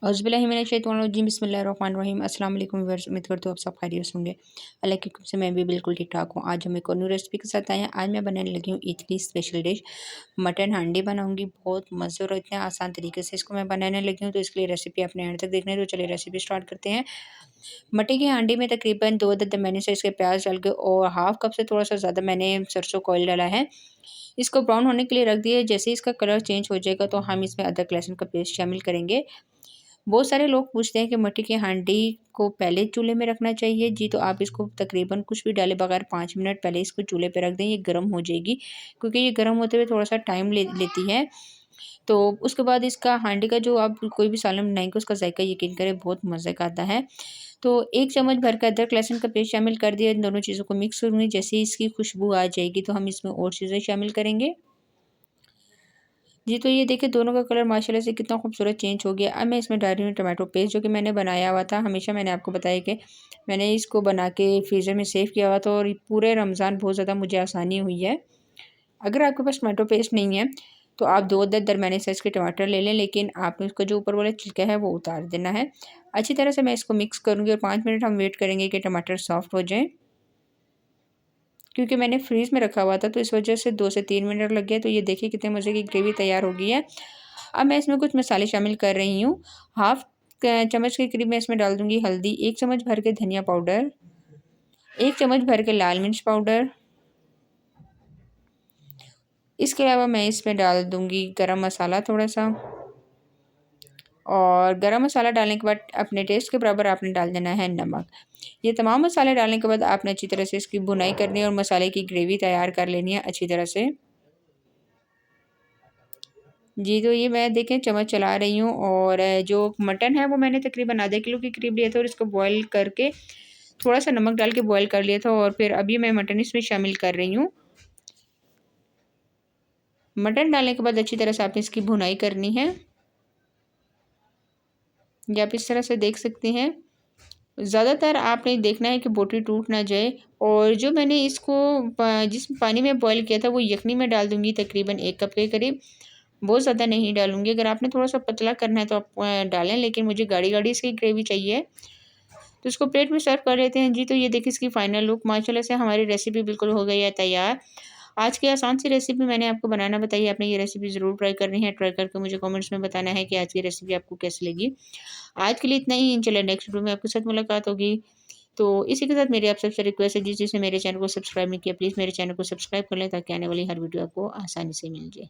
औज़ुबिल्लाहिमिनश्शैतानिर्रजीम बिस्मिल्लाहिर्रहमानिर्रहीम अस्सलाम वालेकुम व्यूअर्स। उम्मीद करती हूँ आप सब खैरियत से होंगे। अल्लाह की हुक्म से मैं भी बिल्कुल ठीक ठाक हूँ। आज हम एक और न्यू रेसिपी के साथ आए हैं। आज मैं बनाने लगी हूँ ईद की स्पेशल डिश मटन हांडी बनाऊँगी। बहुत मज़े और इतने आसान तरीके से इसको मैं बनाने लगी हूँ, तो इसके लिए रेसिपी अपने एंड तक देखना है। तो चलिए रेसिपी स्टार्ट करते हैं। मटर की हांडी में तकरीबन 2 अदद मैंने से इसके प्याज डाल के और हाफ़ कप से थोड़ा सा ज़्यादा मैंने सरसों का ऑयल डाला है। इसको ब्राउन होने के लिए रख दिया। जैसे ही इसका कलर चेंज हो जाएगा तो हम इसमें अदरक लहसुन का पेस्ट शामिल करेंगे। बहुत सारे लोग पूछते हैं कि मट्टी की हांडी को पहले चूल्हे में रखना चाहिए। जी, तो आप इसको तकरीबन कुछ भी डाले बगैर 5 मिनट पहले इसको चूल्हे पे रख दें, ये गर्म हो जाएगी, क्योंकि ये गर्म होते हुए थोड़ा-सा टाइम लेती है। तो उसके बाद इसका हांडी का जो आप कोई भी सालन बनाएँगे उसका ज़ायका यकीन करें बहुत मज़े का आता है। तो 1 चम्मच भर का अदरक लहसुन का पेस्ट शामिल कर दिया। इन दोनों चीज़ों को मिक्स करूँगी। जैसे ही इसकी खुशबू आ जाएगी तो हम इसमें और चीज़ें शामिल करेंगे। जी, तो ये देखिए दोनों का कलर माशाल्लाह से कितना खूबसूरत चेंज हो गया। अब मैं इसमें डाल रही हूँ टमाटो पेस्ट, जो कि मैंने बनाया हुआ था। हमेशा मैंने आपको बताया कि मैंने इसको बना के फ्रीज़र में सेव किया हुआ था और पूरे रमज़ान बहुत ज़्यादा मुझे आसानी हुई है। अगर आपके पास टमाटो पेस्ट नहीं है तो आप 2 अदद दरमियाने साइज़ के टमाटर ले लें, लेकिन आपने उसका जो ऊपर वाला छिलका है वो उतार देना है। अच्छी तरह से मैं इसको मिक्स करूँगी और 5 मिनट हम वेट करेंगे कि टमाटर सॉफ्ट हो जाएँ। क्योंकि मैंने फ्रीज़ में रखा हुआ था तो इस वजह से 2 से 3 मिनट लग गए। तो ये देखिए कितने मज़े की ग्रेवी तैयार हो गई है। अब मैं इसमें कुछ मसाले शामिल कर रही हूँ। हाफ़ चम्मच के करीब मैं इसमें डाल दूँगी हल्दी, 1 चम्मच भर के धनिया पाउडर, 1 चम्मच भर के लाल मिर्च पाउडर। इसके अलावा मैं इसमें डाल दूँगी गरम मसाला थोड़ा-सा, और गरम मसाला डालने के बाद अपने टेस्ट के बराबर आपने डाल देना है नमक। ये तमाम मसाले डालने के बाद आपने अच्छी तरह से इसकी भुनाई करनी है और मसाले की ग्रेवी तैयार कर लेनी है अच्छी तरह से। जी, तो ये मैं देखें चम्मच चला रही हूँ, और जो मटन है वो मैंने तकरीबन आधे किलो के करीब लिया था और इसको बॉयल करके थोड़ा-सा नमक डाल के बॉयल कर लिया था, और फिर अभी मैं मटन इसमें शामिल कर रही हूँ। मटन डालने के बाद अच्छी तरह से आपने इसकी भुनाई करनी है। ये आप इस तरह से देख सकते हैं। ज़्यादातर आपने देखना है कि बोटी टूट ना जाए, और जो मैंने इसको जिस पानी में बॉयल किया था वो यखनी में डाल दूँगी तकरीबन 1 कप के करीब। बहुत ज़्यादा नहीं डालूँगी। अगर आपने थोड़ा-सा पतला करना है तो आप डालें, लेकिन मुझे गाढ़ी-गाढ़ी सी ग्रेवी चाहिए। तो इसको प्लेट में सर्व कर लेते हैं। जी, तो ये देखिए इसकी फाइनल लुक माशाल्लाह से हमारी रेसिपी बिल्कुल हो गई है तैयार। आज की आसान सी रेसिपी मैंने आपको बनाना बताई है। आपने ये रेसिपी ज़रूर ट्राई करनी है। ट्राई करके मुझे कमेंट्स में बताना है कि आज की रेसिपी आपको कैसी लगी। आज के लिए इतना ही। इंशाल्लाह नेक्स्ट वीडियो में आपके साथ मुलाकात होगी। तो इसी के साथ मेरी आप सबसे रिक्वेस्ट है, जिसने मेरे चैनल को सब्सक्राइब नहीं किया, प्लीज़ मेरे चैनल को सब्सक्राइब कर लें, ताकि आने वाली हर वीडियो आपको आसानी से मिल जाए।